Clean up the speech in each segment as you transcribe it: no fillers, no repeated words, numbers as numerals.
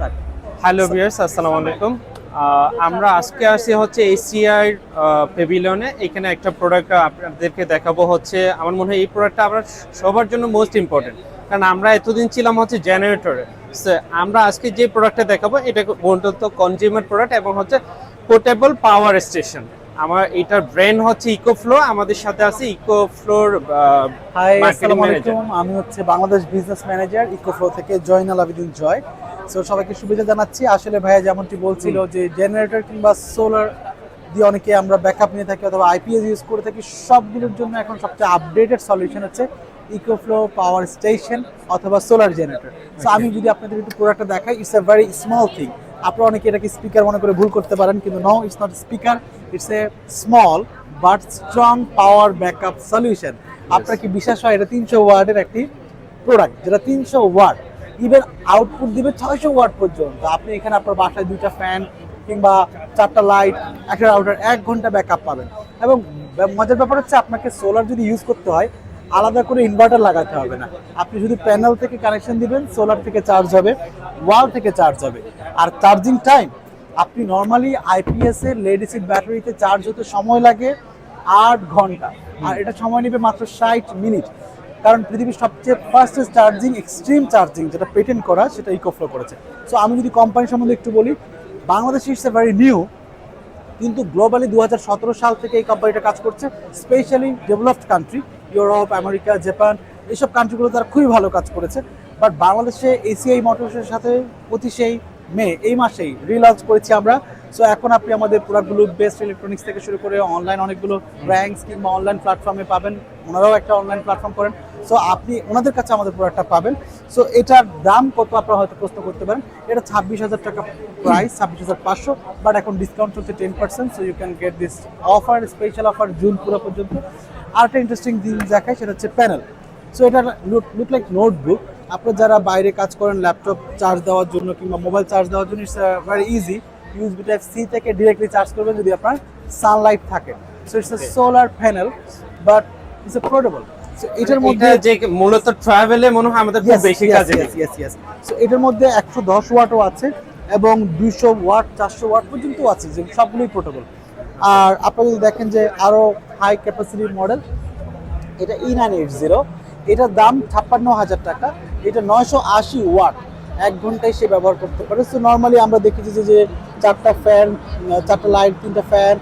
Sir. Hello viewers, আসসালামু আলাইকুম। আমরা আজকে আসি হচ্ছে এসিআই পেভিলিয়নে। এখানে একটা প্রোডাক্ট আপনাদেরকে দেখাবো। হচ্ছে আমার মনে হয় এই প্রোডাক্টটা আমরা সবার জন্য মোস্ট ইম্পর্টেন্ট, কারণ আমরা এতদিন ছিলাম হচ্ছে জেনারেটরে। আমরা আজকে যে প্রোডাক্টটা দেখাবো এটা মূলত কনজিউমার প্রোডাক্ট এবং হচ্ছে পোর্টেবল পাওয়ার স্টেশন। আমার এটার ব্র্যান্ড হচ্ছে ইকোফ্লো। আমাদের সাথে আছে ইকোফ্লোর হাই, মার্কেটিং আসসালামু ম্যানেজার। আলাইকুম। আমি হচ্ছে বাংলাদেশ বিজনেস ম্যানেজার ইকোফ্লো থেকে জয়নাল আবেদিন জয়। সো সবাইকে শুভেচ্ছা জানাচ্ছি। আসলে ভাইয়া যেমনটি বলছিল যে জেনারেটর কিংবা সোলার দিয়ে অনেকে আমরা ব্যাকআপ নিয়ে থাকি অথবা আইপিএস ইউজ করে থাকি, সবগুলোর জন্য এখন সবচেয়ে আপডেটেড সলিউশন হচ্ছে ইকোফ্লো পাওয়ার স্টেশন অথবা সোলার জেনারেটর। সো আমি যদি আপনাদের একটু প্রোডাক্টটা দেখাই, it's a very small thing. আপনারা অনেকে এটাকে স্পিকার মনে করে ভুল করতে পারেন, কিন্তু no, it's not speaker, it's a small but strong power backup solution. আপনার কি বিশ্বাস হয় এটা 300 ওয়াটের একটি প্রোডাক্ট, যেটা 300 ওয়াট, ইভেন আউটপুট দিবে 600 ওয়াট পর্যন্ত। আপনি এখানে আপনার বাসায় 2টা ফ্যান কিংবা 4টা লাইট, একটা রাউটার, 1 ঘন্টা ব্যাকআপ পাবেন। এবং মজার ব্যাপার হচ্ছে আপনাকে সোলার যদি ইউজ করতে হয় আলাদা করে ইনভার্টার লাগাতে হবে না। আপনি শুধু প্যানেল থেকে কানেকশন দিবেন, সোলার থেকে চার্জ হবে, ওয়াল থেকে চার্জ হবে। আর চার্জিং টাইম, আপনি নর্মালি আইপিএস এর লেড অ্যাসিড ব্যাটারিতে চার্জ হতে সময় লাগে 8 ঘন্টা, আর এটা সময় নেবে মাত্র 60 মিনিট। কারণ পৃথিবীর সবচেয়ে ফাস্টেস্ট চার্জিং, এক্সট্রিম চার্জিং যেটা পেটেন্ট করা, সেটা ইকোফ্লো করেছে। সো আমি যদি কোম্পানি সম্বন্ধে একটু বলি, Bangladesh it's a very new, কিন্তু গ্লোবালি 2017 সাল থেকে এই কোম্পানিটা কাজ করছে। Specially developed country, Europe, America, Japan, এইসব কান্ট্রিগুলো তারা খুবই ভালো কাজ করেছে। বাট বাংলাদেশে এসিআই মোটরসের সাথে সেই এই মাসেই রিলঞ্চ করেছি আমরা। সো এখন আপনি আমাদের প্রোডাক্টগুলো বেস্ট ইলেকট্রনিক্স থেকে শুরু করে অনলাইন অনেকগুলো র্যাঙ্কস কিংবা অনলাইন প্ল্যাটফর্মে পাবেন। ওনারাও একটা অনলাইন প্ল্যাটফর্ম করেন, সো আপনি ওনাদের কাছে আমাদের প্রোডাক্টটা পাবেন। সো এটার দাম কত আপনারা হয়তো প্রশ্ন করতে পারেন। এটা 26,000 টাকা প্রাইস, 26,500, বাট এখন ডিসকাউন্ট চলছে 10%, so you can get this offer, special offer June পুরো পর্যন্ত। আর একটা ইন্টারেস্টিং জিনিস দেখায়, সেটা হচ্ছে প্যানেল। সো এটা লুক লাইক নোটবুক। আপনারা যারা বাইরে কাজ করেন ল্যাপটপ চার্জ দেওয়ার জন্য কিংবা মোবাইল চার্জ দেওয়ার জন্য, it's very easy. USB type C থেকে ডিরেক্টলি চার্জ করবেন যদি আপনার সানলাইট থাকে। So it's a solar panel, but it's a portable. So এটার মধ্যে যে মূলত ট্রাভেলে মনে হয় আমাদের খুব বেশি কাজে লাগে। সো এটার মধ্যে 110 ওয়াটও আছে এবং 200 ওয়াট, 400 ওয়াট পর্যন্ত আছে, যে সবগুলোই পোর্টেবল। আর আপনারা যদি দেখেন যে আরো হাই ক্যাপাসিটির মডেল, এটা E980, এটার দাম 56,000 টাকা। এটা 980 ওয়াট, 1 ঘন্টায় সে ব্যবহার করতে পারে। সো নর্মালি আমরা দেখেছি যে 4টা ফ্যান, 4টা লাইট, 3টা ফ্যান,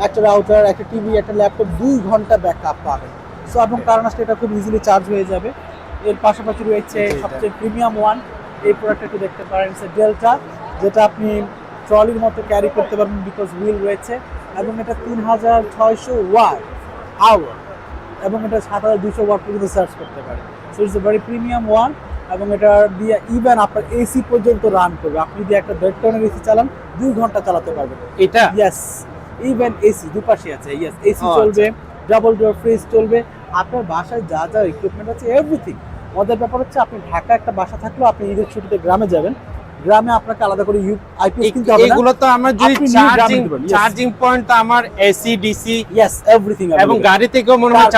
একটা রাউটার, একটা টিভি, একটা ল্যাপটপ, 2 ঘন্টা ব্যাকআপ পাবেন। সো এবং কারণ আসলে এটা খুব ইজিলি চার্জ হয়ে যাবে। এর পাশাপাশি রয়েছে সবচেয়ে প্রিমিয়াম ওয়ান, এই প্রোডাক্টটা একটু দেখতে পারেন, ডেল্টা, যেটা আপনি ট্রলির মতো ক্যারি করতে পারবেন বিকজ হুইল রয়েছে। এবং এটা 3600 ওয়াট আওয়ার, এবং এটা 7200 ওয়াট পর্যন্ত চার্জ করতে পারে। So it's a very premium one. এবং এটা দিয়ে ইভেন আপনার এসি পর্যন্ত রান করবে। আপনি যদি একটা 1.5 টনের এসি চালান 2 ঘন্টা চালাতে পারবেন এটা। ইয়েস, ইভেন এসি দুপাশে আছে। ইয়েস, এসি চলবে, ডাবল ডোর ফ্রিজ চলবে, আপনার বাসায় যা যা ইকুইপমেন্ট আছে এভরিথিং। মজার ব্যাপার হচ্ছে আপনি ঢাকা একটা বাসা থাকলেও আপনি ঈদের ছুটিতে গ্রামে যাবেন, গ্রামে আপনাকে আলাদা করে আইপিএস কিনতে হবে না। এগুলো তো আমার যদি চার্জিং পয়েন্ট তো আমার এসি ডিসি, ইয়েস, এভরিথিং। এবং গাড়ি থেকেও মনে হয়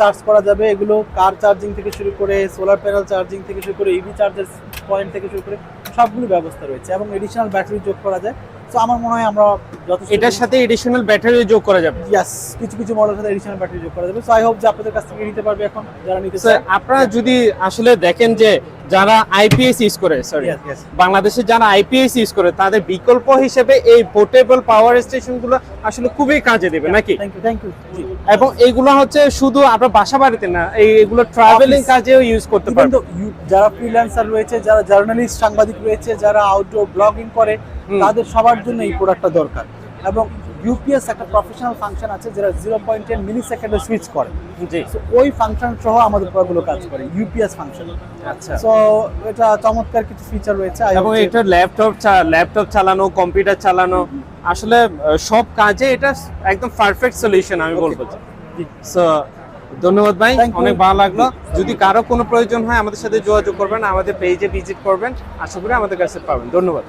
চার্জ করা যাবে। এগুলো কার চার্জিং থেকে শুরু করে সোলার প্যানেল চার্জিং থেকে শুরু করে ইভি চার্জার পয়েন্ট থেকে শুরু করে সবগুলো ব্যবস্থা রয়েছে, এবং এডিশনাল ব্যাটারি যোগ করা যায়। সো আমার মনে হয় আমরা যথেষ্ট, এটার সাথে এডিশনাল ব্যাটারি যোগ করা যাবে। ইয়েস, কিছু কিছু মডেলের সাথে এডিশনাল ব্যাটারি যোগ করা যাবে। সো আই হোপ যে আপনাদের কাছ থেকে নিতে পারবে এখন যারা নিতে চায়। আপনারা যদি আসলে দেখেন যে যারা আইপিএস ইউজ করে, বাংলাদেশে যারা আইপিএস ইউজ করে, তাদের বিকল্প হিসেবে এই পোর্টেবল পাওয়ার স্টেশনগুলো আসলে খুবই কাজে দেবে নাকি? Thank you. এবং এইগুলো হচ্ছে শুধু আপনার বাসা বাড়িতে না, এইগুলো ট্রাভেলিং কাজেও ইউজ করতে পারবেন। যারা ফ্রিল্যান্সার রয়েছে, যারা জার্নালিস্ট, সাংবাদিক রয়েছে, যারা আউটডোর ব্লগিং করে, তাদের সবার জন্য এই প্রোডাক্টটা দরকার। এবং ইউপিএস একটা প্রফেশনাল ফাংশন আছে যেটা 0.10 মিলি সেকেন্ডে সুইচ করে। জি, ওই ফাংশন সহ আমাদের প্রোডাক্টগুলো কাজ করে, ইউপিএস ফাংশন। আচ্ছা। সো এটা চমৎকার কিছু ফিচার রয়েছে। এবং এটা ল্যাপটপ চালানো, কম্পিউটার চালানো, আসলে সব কাজে এটা একদম পারফেক্ট সলিউশন আমি বলবো। সো ধন্যবাদ ভাই, অনেক ভালো লাগলো। যদি কারো কোনো প্রয়োজন হয় আমাদের সাথে যোগাযোগ করবেন, আমাদের পেজে ভিজিট করবেন, আশা করি আমাদের কাছে পাবেন। ধন্যবাদ।